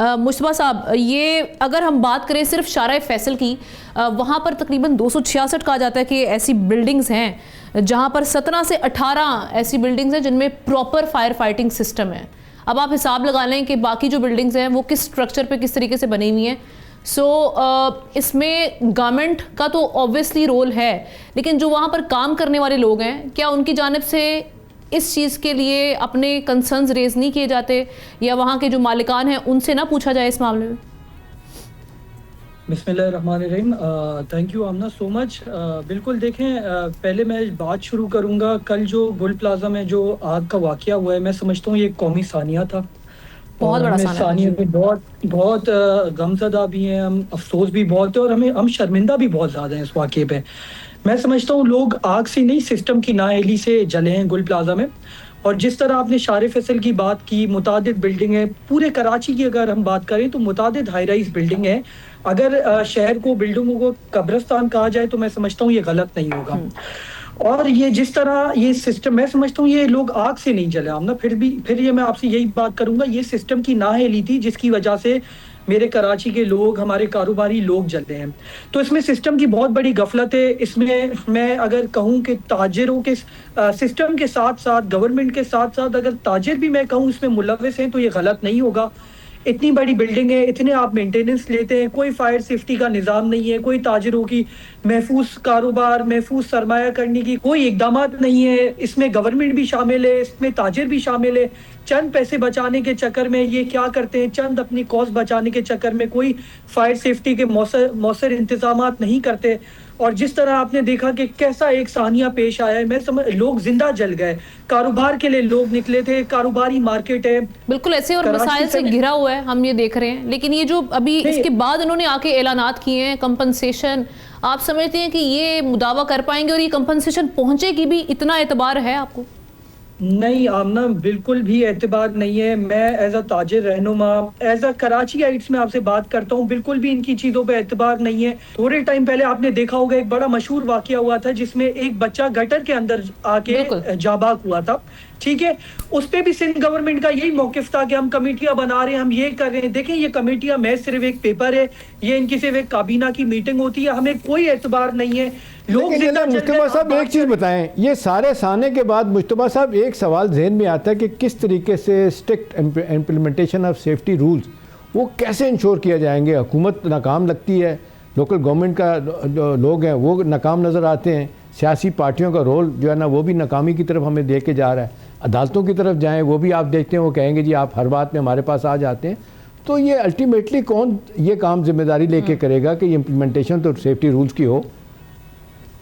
मुश्तबा साहब, ये अगर हम बात करें सिर्फ शारा फैसल की, वहाँ पर तकरीबन 266 कहा जाता है कि ऐसी बिल्डिंग्स हैं जहाँ पर 17 से 18 ऐसी बिल्डिंग्स हैं जिनमें प्रॉपर फायर फाइटिंग सिस्टम है। अब आप हिसाब लगा लें कि बाकी जो बिल्डिंग्स हैं वो किस स्ट्रक्चर पे किस तरीके से बनी हुई हैं। इसमें गवर्नमेंट का तो ऑब्वियसली रोल है, लेकिन जो वहाँ पर काम करने वाले लोग हैं, क्या उनकी जानिब से इस चीज़ के लिए अपने कंसर्न्स रेज नहीं किए जाते, या वहाँ के जो मालिकान हैं उनसे ना पूछा जाए इस मामले में? बिस्मिल्लाहिर्रहमानिर्रहीम। Thank you Aamna so much. बिल्कुल देखें, पहले मैं बात शुरू करूंगा। कल जो गुल प्लाजा में जो आग का वाकया हुआ है, मैं समझता हूँ ये कौमी सानिया था। बहुत बड़ा सानिया पे बहुत बहुत गमज़दा भी हैं हम, अफसोस भी बहुत है, और हम शर्मिंदा भी बहुत ज़्यादा हैं इस वाकये पे। मैं समझता हूँ लोग आग से नहीं, सिस्टम की नाअहली से जले हैं गुल प्लाजा में। और जिस तरह आपने शारे फैसल की बात की, मुतादिद बिल्डिंग है पूरे कराची की, अगर हम बात करें तो मुतादिद हाई राइज बिल्डिंग है। अगर शहर को, बिल्डिंगों को कब्रिस्तान कहा जाए तो मैं समझता हूँ ये गलत नहीं होगा। और ये जिस तरह ये सिस्टम, मैं समझता हूँ ये लोग आग से नहीं जले आमना। फिर ये मैं आपसे यही बात करूंगा, ये सिस्टम की नाअहली थी जिसकी वजह से मेरे कराची के लोग, हमारे कारोबारी लोग जलते हैं। तो इसमें सिस्टम की बहुत बड़ी गफलत है। इसमें मैं अगर कहूँ कि ताजिरों के सिस्टम के साथ साथ, गवर्नमेंट के साथ साथ अगर ताजिर भी मैं कहूँ इसमें मुलव्विस हैं तो ये गलत नहीं होगा। इतनी बड़ी बिल्डिंग है, इतने आप मेंटेनेंस लेते हैं, कोई फायर सेफ्टी का निज़ाम नहीं है, कोई ताजिरों की महफूज कारोबार, महफूज सरमाया करने की कोई इकदाम नहीं है। इसमें गवर्नमेंट भी शामिल है, इसमें ताजिर भी शामिल है। चंद पैसे बचाने के चक्कर में ये क्या करते हैं, चंद अपनी कॉस्ट बचाने के चक्कर में कोई फायर सेफ्टी के मौसर इंतजाम नहीं करते। और जिस तरह आपने देखा कि कैसा एक सानिया पेश आया है, मैं समझ लोग जिंदा जल गए। कारोबार के लिए लोग निकले थे, कारोबारी मार्केट है बिल्कुल ऐसे और मसाइल से घिरा हुआ है, हम ये देख रहे हैं। लेकिन ये जो अभी इसके बाद उन्होंने आके ऐलानात किए हैं कंपनसेशन, आप समझते हैं कि ये मुदावा कर पाएंगे और ये कंपनसेशन पहुंचेगी भी? इतना एतबार है आपको? नहीं आमना, बिल्कुल भी एतबार नहीं है। मैं एज अ ताजिर रहनुमा, एज अ कराची आइट्स में आपसे बात करता हूँ, बिल्कुल भी इनकी चीज़ों पे एतबार नहीं है। थोड़े टाइम पहले आपने देखा होगा एक बड़ा मशहूर वाकया हुआ था जिसमें एक बच्चा गटर के अंदर आके जाबाक हुआ था, ठीक है। उस पे भी सिंध गवर्नमेंट का यही मौकिफ था कि हम कमेटियां बना रहे हैं, हम ये कर रहे हैं। देखें, ये कमेटियां मैं सिर्फ एक पेपर है, ये इनकी सिर्फ एक काबीना की मीटिंग होती है, हमें कोई एतबार नहीं है। लोग मुश्तबा साहब एक चीज़ बताएं, ये सारे साने के बाद मुश्तबा साहब एक सवाल जहन में आता है कि किस तरीके से strict implementation of safety rules वो कैसे इंश्योर किया जाएंगे? हुकूमत नाकाम लगती है, लोकल गवर्नमेंट का जो लोग हैं वो नाकाम नज़र आते हैं, सियासी पार्टियों का रोल जो है ना वो भी नाकामी की तरफ हमें दे के जा रहा है। अदालतों की तरफ जाएं, वो भी आप देखते हैं वो कहेंगे जी आप हर बात में हमारे पास आ जाते हैं। तो ये अल्टीमेटली कौन ये काम जिम्मेदारी लेके करेगा कि इम्प्लीमेंटेशन तो सेफ्टी रूल्स की हो?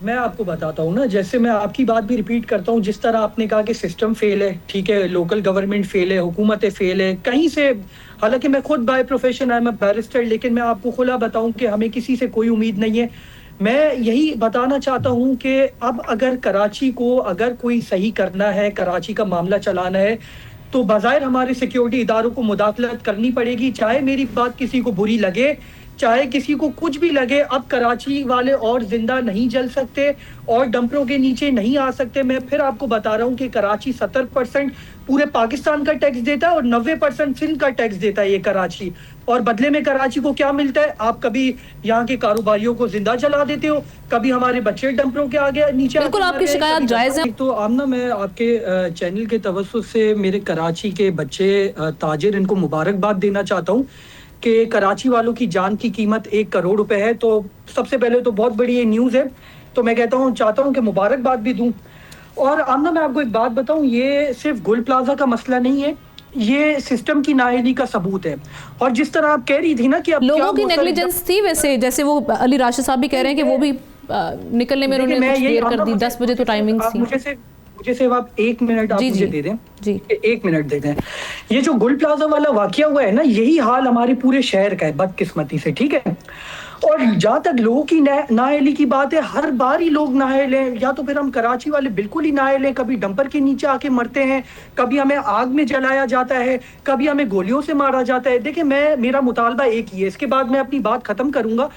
मैं आपको बताता हूँ ना, जैसे मैं आपकी बात भी रिपीट करता हूँ, जिस तरह आपने कहा कि सिस्टम फेल है, ठीक है, लोकल गवर्नमेंट फेल है, हुकूमतें फेल है कहीं से। हालांकि मैं खुद by profession I am barrister, लेकिन मैं आपको खुला बताऊं कि हमें किसी से कोई उम्मीद नहीं है। मैं यही बताना चाहता हूं कि अब अगर कराची को अगर कोई सही करना है, कराची का मामला चलाना है, तो बाज़ाहिर हमारे सिक्योरिटी इदारों को मुदाखलत करनी पड़ेगी। चाहे मेरी बात किसी को बुरी लगे, चाहे किसी को कुछ भी लगे, अब कराची वाले और जिंदा नहीं जल सकते और डंपरों के नीचे नहीं आ सकते। मैं फिर आपको बता रहा हूँ कि कराची 70% पूरे पाकिस्तान का टैक्स देता है और 90% सिंध का टैक्स देता है ये कराची। और बदले में कराची को क्या मिलता है? आप कभी यहाँ के कारोबारियों को जिंदा जला देते हो, कभी हमारे बच्चे डंपरों के आगे नीचे। बिल्कुल आपकी शिकायत जायज है। तो आमना, मैं आपके चैनल के तवज्जुह से मेरे कराची के बच्चे ताजिर, इनको मुबारकबाद देना चाहता हूँ कि कराची वालों की जान की कीमत 1 करोड़ रुपए है। तो सबसे पहले तो बहुत बड़ी ये न्यूज़ है, तो मैं कहता हूँ, चाहता हूँ कि मुबारकबाद भी दूं। और आमना, मैं आपको एक बात बताऊं, ये सिर्फ गुल प्लाजा का मसला नहीं है, ये सिस्टम की नाअहली का सबूत है। और जिस तरह आप कह रही थी ना कि अब लोगों की नेग्लिजेंस थी, वैसे जैसे वो अली राशिद साहब भी कह रहे हैं कि वो भी निकलने में उन्होंने कुछ देर कर दी, 10 बजे तो टाइमिंग थी। मुझे सिर्फ आप 1 मिनट आप मुझे दे दें जी, 1 मिनट दे दें। ये जो गुल प्लाजा वाला वाकया हुआ है ना, यही हाल हमारे पूरे शहर का है बदकिस्मती से, ठीक है। और जहाँ तक लोगों की नाअहली की बात है, हर बार ही लोग नाअहल हैं, या तो फिर हम कराची वाले बिल्कुल ही नाअहल हैं। कभी डंपर के नीचे आके मरते हैं, कभी हमें आग में जलाया जाता है, कभी हमें गोलियों से मारा जाता है। देखिए, मेरा मुतालबा एक ही है, इसके बाद मैं अपनी बात खत्म करूंगा।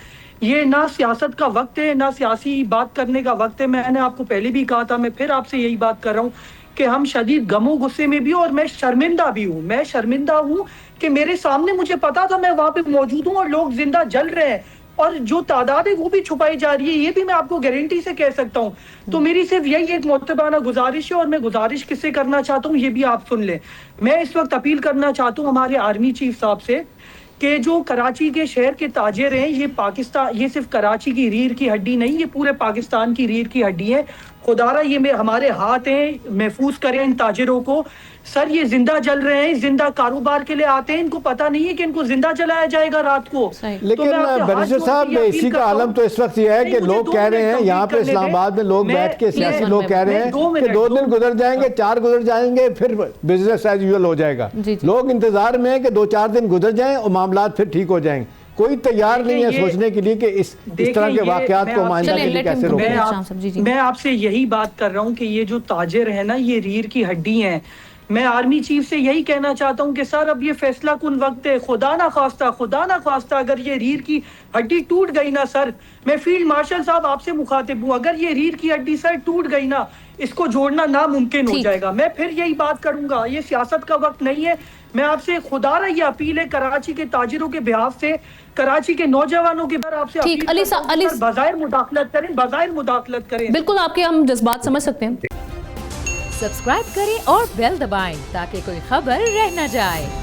ये ना सियासत का वक्त है, ना सियासी बात करने का वक्त है। मैंने आपको पहले भी कहा था, मैं फिर आपसे यही बात कर रहा हूँ कि हम शदीद गमो गुस्से में भी और मैं शर्मिंदा भी हूँ। मैं शर्मिंदा हूँ कि मेरे सामने मुझे पता था, मैं वहां पे मौजूद हूँ और लोग जिंदा जल रहे हैं और जो तादाद है वो भी छुपाई जा रही है, ये भी मैं आपको गारंटी से कह सकता हूँ। तो मेरी सिर्फ यही एक मोतबाना गुजारिश है, और मैं गुजारिश किससे करना चाहता हूँ ये भी आप सुन लें। मैं इस वक्त अपील करना चाहता हूँ हमारे आर्मी चीफ साहब से कि जो कराची के शहर के ताजिर हैं, ये पाकिस्तान, ये सिर्फ कराची की रीढ़ की हड्डी नहीं, ये पूरे पाकिस्तान की रीढ़ की हड्डी है। खुदारा ये में हमारे हाथ हैं, महफूज करें इन ताजिरों को। सर ये जिंदा जल रहे हैं, जिंदा कारोबार के लिए आते हैं, इनको पता नहीं है कि इनको जिंदा जलाया जाएगा रात को। लेकिन बैरिस्टर साहब इसी का आलम तो इस वक्त ये है कि लोग कह रहे हैं, यहाँ पे इस्लामाबाद में लोग बैठ के सियासी लोग कह रहे हैं कि 2 दिन गुजर जाएंगे, 4 गुजर जाएंगे, फिर बिजनेस एज यूजुअल हो जाएगा। लोग इंतजार में है कि 2-4 दिन गुजर जाएं और मामला फिर ठीक हो जाएंगे। कोई तैयार नहीं है सोचने के लिए कि इस तरह के वाकयात को मांझा के लिए कैसे रोकें। मैं आपसे यही बात कर रहा हूँ कि ये जो ताजिर है ना, ये रीढ़ की हड्डी हैं। मैं आर्मी चीफ से यही कहना चाहता हूँ कि सर अब ये फैसला कुन वक्त है। खुदा ना खास्ता अगर ये रीढ़ की हड्डी टूट गई ना सर, मैं फील्ड मार्शल साहब आपसे मुखातिब हूँ, अगर ये रीढ़ की हड्डी सर टूट गई ना, इसको जोड़ना नामुमकिन हो जाएगा। मैं फिर यही बात करूंगा, ये सियासत का वक्त नहीं है। मैं आपसे खुदारा ये अपील है कराची के ताजिरों के बिहाफ से, कराची के नौजवानों के बारे आपसे ठीक, बज़ाहिर मुदाखलत करें। बिल्कुल आपके हम जज्बात समझ सकते हैं। सब्सक्राइब करें और बेल दबाएं ताकि कोई खबर रह न जाए।